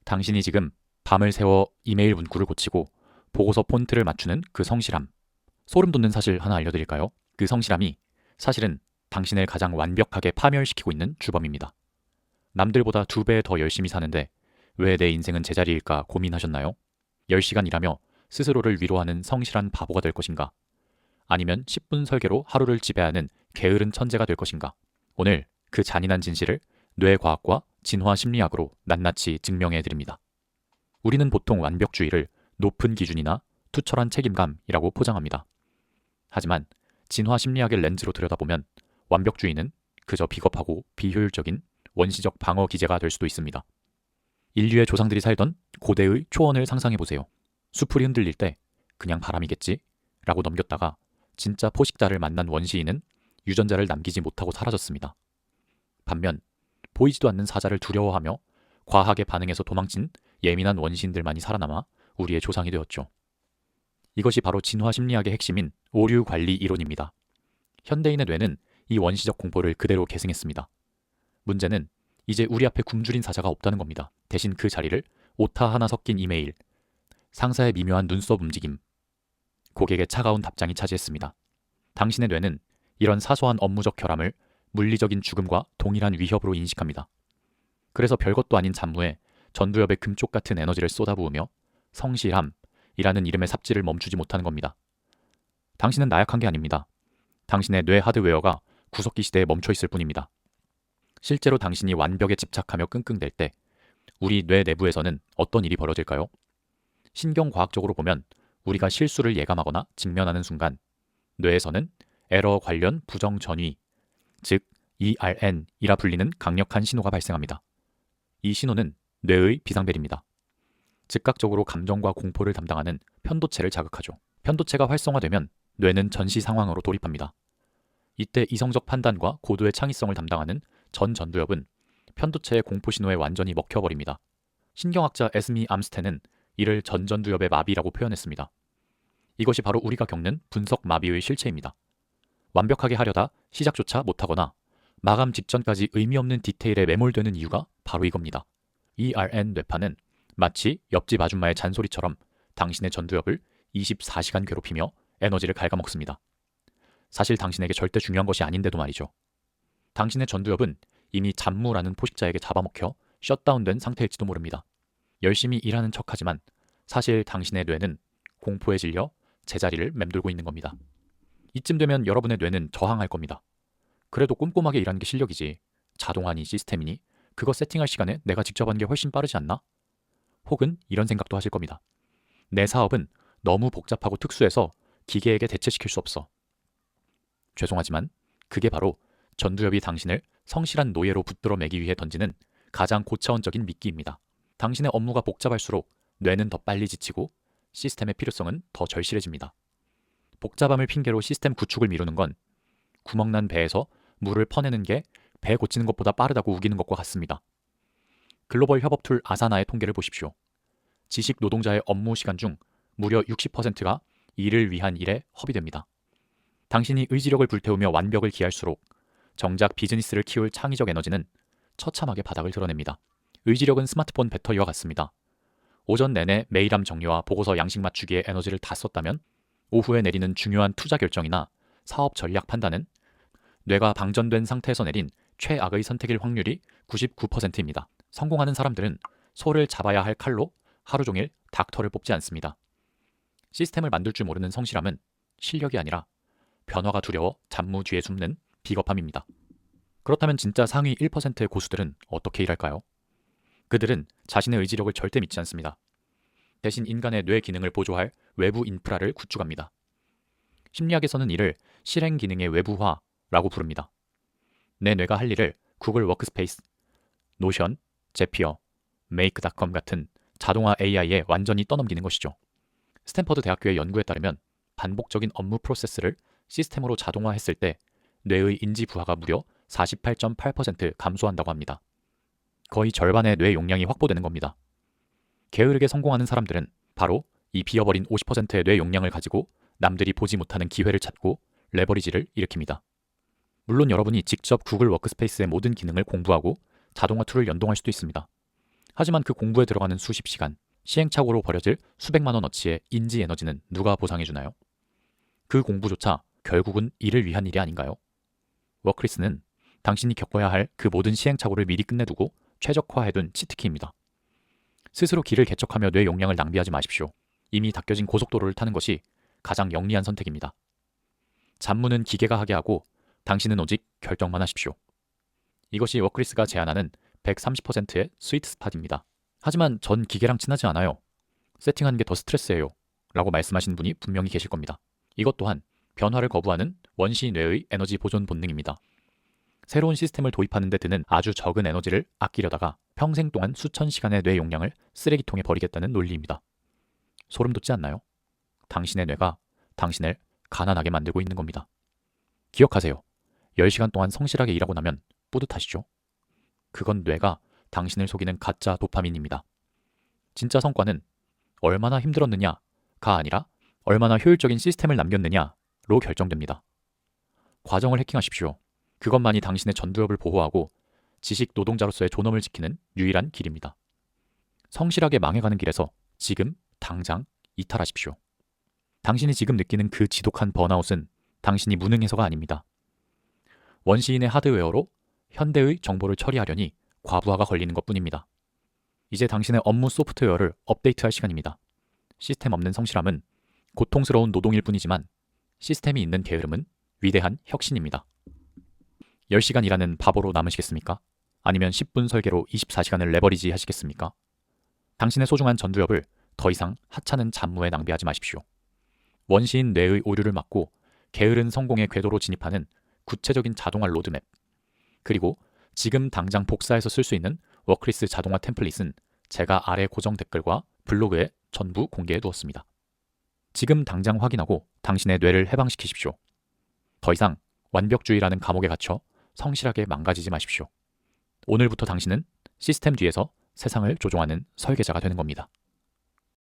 당신이 지금 밤을 새워 이메일 문구를 고치고 보고서 폰트를 맞추는 그 성실함. 소름 돋는 사실 하나 알려드릴까요? 그 성실함이 사실은 당신을 가장 완벽하게 파멸시키고 있는 주범입니다. 남들보다 2배 더 열심히 사는데 왜 내 인생은 제자리일까 고민하셨나요? 10시간 일하며 스스로를 위로하는 성실한 바보가 될 것인가? 아니면 10분 설계로 하루를 지배하는 게으른 천재가 될 것인가? 오늘 그 잔인한 진실을 뇌과학과 진화 심리학으로 낱낱이 증명해 드립니다. 우리는 보통 완벽주의를 높은 기준이나 투철한 책임감이라고 포장합니다. 하지만 진화 심리학의 렌즈로 들여다보면 완벽주의는 그저 비겁하고 비효율적인 원시적 방어 기제가 될 수도 있습니다. 인류의 조상들이 살던 고대의 초원을 상상해보세요. 수풀이 흔들릴 때 그냥 바람이겠지? 라고 넘겼다가 진짜 포식자를 만난 원시인은 유전자를 남기지 못하고 사라졌습니다. 반면 보이지도 않는 사자를 두려워하며 과하게 반응해서 도망친 예민한 원시인들만이 살아남아 우리의 조상이 되었죠. 이것이 바로 진화 심리학의 핵심인 오류 관리 이론입니다. 현대인의 뇌는 이 원시적 공포를 그대로 계승했습니다. 문제는 이제 우리 앞에 굶주린 사자가 없다는 겁니다. 대신 그 자리를 오타 하나 섞인 이메일, 상사의 미묘한 눈썹 움직임, 고객의 차가운 답장이 차지했습니다. 당신의 뇌는 이런 사소한 업무적 결함을 물리적인 죽음과 동일한 위협으로 인식합니다. 그래서 별것도 아닌 잡무에 전두엽의 금쪽 같은 에너지를 쏟아부으며 성실함이라는 이름의 삽질을 멈추지 못하는 겁니다. 당신은 나약한 게 아닙니다. 당신의 뇌 하드웨어가 구석기 시대에 멈춰 있을 뿐입니다. 실제로 당신이 완벽에 집착하며 끙끙댈 때 우리 뇌 내부에서는 어떤 일이 벌어질까요? 신경과학적으로 보면 우리가 실수를 예감하거나 직면하는 순간 뇌에서는 에러 관련 부정 전위, 즉 ERN이라 불리는 강력한 신호가 발생합니다. 이 신호는 뇌의 비상벨입니다. 즉각적으로 감정과 공포를 담당하는 편도체를 자극하죠. 편도체가 활성화되면 뇌는 전시 상황으로 돌입합니다. 이때 이성적 판단과 고도의 창의성을 담당하는 전두엽은 편도체의 공포 신호에 완전히 먹혀버립니다. 신경학자 에스미 암스텐은 이를 전두엽의 마비라고 표현했습니다. 이것이 바로 우리가 겪는 분석 마비의 실체입니다. 완벽하게 하려다 시작조차 못하거나 마감 직전까지 의미 없는 디테일에 매몰되는 이유가 바로 이겁니다. ERN 뇌파는 마치 옆집 아줌마의 잔소리처럼 당신의 전두엽을 24시간 괴롭히며 에너지를 갉아먹습니다. 사실 당신에게 절대 중요한 것이 아닌데도 말이죠. 당신의 전두엽은 이미 잡무라는 포식자에게 잡아먹혀 셧다운된 상태일지도 모릅니다. 열심히 일하는 척하지만 사실 당신의 뇌는 공포에 질려 제자리를 맴돌고 있는 겁니다. 이쯤 되면 여러분의 뇌는 저항할 겁니다. 그래도 꼼꼼하게 일하는 게 실력이지. 자동화니 시스템이니 그거 세팅할 시간에 내가 직접 하는 게 훨씬 빠르지 않나? 혹은 이런 생각도 하실 겁니다. 내 사업은 너무 복잡하고 특수해서 기계에게 대체시킬 수 없어. 죄송하지만 그게 바로 전두엽이 당신을 성실한 노예로 붙들어 매기 위해 던지는 가장 고차원적인 미끼입니다. 당신의 업무가 복잡할수록 뇌는 더 빨리 지치고 시스템의 필요성은 더 절실해집니다. 복잡함을 핑계로 시스템 구축을 미루는 건 구멍난 배에서 물을 퍼내는 게 배 고치는 것보다 빠르다고 우기는 것과 같습니다. 글로벌 협업 툴 아사나의 통계를 보십시오. 지식 노동자의 업무 시간 중 무려 60%가 일을 위한 일에 허비됩니다. 당신이 의지력을 불태우며 완벽을 기할수록 정작 비즈니스를 키울 창의적 에너지는 처참하게 바닥을 드러냅니다. 의지력은 스마트폰 배터리와 같습니다. 오전 내내 메일함 정리와 보고서 양식 맞추기에 에너지를 다 썼다면 오후에 내리는 중요한 투자 결정이나 사업 전략 판단은 뇌가 방전된 상태에서 내린 최악의 선택일 확률이 99%입니다. 성공하는 사람들은 소를 잡아야 할 칼로 하루 종일 닥터를 뽑지 않습니다. 시스템을 만들 줄 모르는 성실함은 실력이 아니라 변화가 두려워 잡무 뒤에 숨는 비겁함입니다. 그렇다면 진짜 상위 1%의 고수들은 어떻게 일할까요? 그들은 자신의 의지력을 절대 믿지 않습니다. 대신 인간의 뇌 기능을 보조할 외부 인프라를 구축합니다. 심리학에서는 이를 실행 기능의 외부화라고 부릅니다. 내 뇌가 할 일을 구글 워크스페이스, 노션, 제피어, 메이크닷컴 같은 자동화 AI에 완전히 떠넘기는 것이죠. 스탠퍼드 대학교의 연구에 따르면 반복적인 업무 프로세스를 시스템으로 자동화했을 때 뇌의 인지 부하가 무려 48.8% 감소한다고 합니다. 거의 절반의 뇌 용량이 확보되는 겁니다. 게으르게 성공하는 사람들은 바로 이 비어버린 50%의 뇌 용량을 가지고 남들이 보지 못하는 기회를 찾고 레버리지를 일으킵니다. 물론 여러분이 직접 구글 워크스페이스의 모든 기능을 공부하고 자동화 툴을 연동할 수도 있습니다. 하지만 그 공부에 들어가는 수십 시간, 시행착오로 버려질 수백만 원어치의 인지 에너지는 누가 보상해주나요? 그 공부조차 결국은 이를 위한 일이 아닌가요? 워크리스는 당신이 겪어야 할 그 모든 시행착오를 미리 끝내두고 최적화해둔 치트키입니다. 스스로 길을 개척하며 뇌 용량을 낭비하지 마십시오. 이미 닦여진 고속도로를 타는 것이 가장 영리한 선택입니다. 잡무는 기계가 하게 하고 당신은 오직 결정만 하십시오. 이것이 워크리스가 제안하는 130%의 스위트 스팟입니다. 하지만 전 기계랑 친하지 않아요. 세팅하는 게 더 스트레스예요. 라고 말씀하시는 분이 분명히 계실 겁니다. 이것 또한 변화를 거부하는 원시 뇌의 에너지 보존 본능입니다. 새로운 시스템을 도입하는 데 드는 아주 적은 에너지를 아끼려다가 평생 동안 수천 시간의 뇌 용량을 쓰레기통에 버리겠다는 논리입니다. 소름 돋지 않나요? 당신의 뇌가 당신을 가난하게 만들고 있는 겁니다. 기억하세요. 10시간 동안 성실하게 일하고 나면 뿌듯하시죠? 그건 뇌가 당신을 속이는 가짜 도파민입니다. 진짜 성과는 얼마나 힘들었느냐가 아니라 얼마나 효율적인 시스템을 남겼느냐로 결정됩니다. 과정을 해킹하십시오. 그것만이 당신의 전두엽을 보호하고 지식 노동자로서의 존엄을 지키는 유일한 길입니다. 성실하게 망해가는 길에서 지금 당장 이탈하십시오. 당신이 지금 느끼는 그 지독한 번아웃은 당신이 무능해서가 아닙니다. 원시인의 하드웨어로 현대의 정보를 처리하려니 과부하가 걸리는 것뿐입니다. 이제 당신의 업무 소프트웨어를 업데이트할 시간입니다. 시스템 없는 성실함은 고통스러운 노동일 뿐이지만 시스템이 있는 게으름은 위대한 혁신입니다. 10시간 일하는 바보로 남으시겠습니까? 아니면 10분 설계로 24시간을 레버리지 하시겠습니까? 당신의 소중한 전두엽을 더 이상 하찮은 잡무에 낭비하지 마십시오. 원시인 뇌의 오류를 막고 게으른 성공의 궤도로 진입하는 구체적인 자동화 로드맵, 그리고 지금 당장 복사해서 쓸 수 있는 워크리스 자동화 템플릿은 제가 아래 고정 댓글과 블로그에 전부 공개해 두었습니다. 지금 당장 확인하고 당신의 뇌를 해방시키십시오. 더 이상 완벽주의라는 감옥에 갇혀 성실하게 망가지지 마십시오. 오늘부터 당신은 시스템 뒤에서 세상을 조종하는 설계자가 되는 겁니다.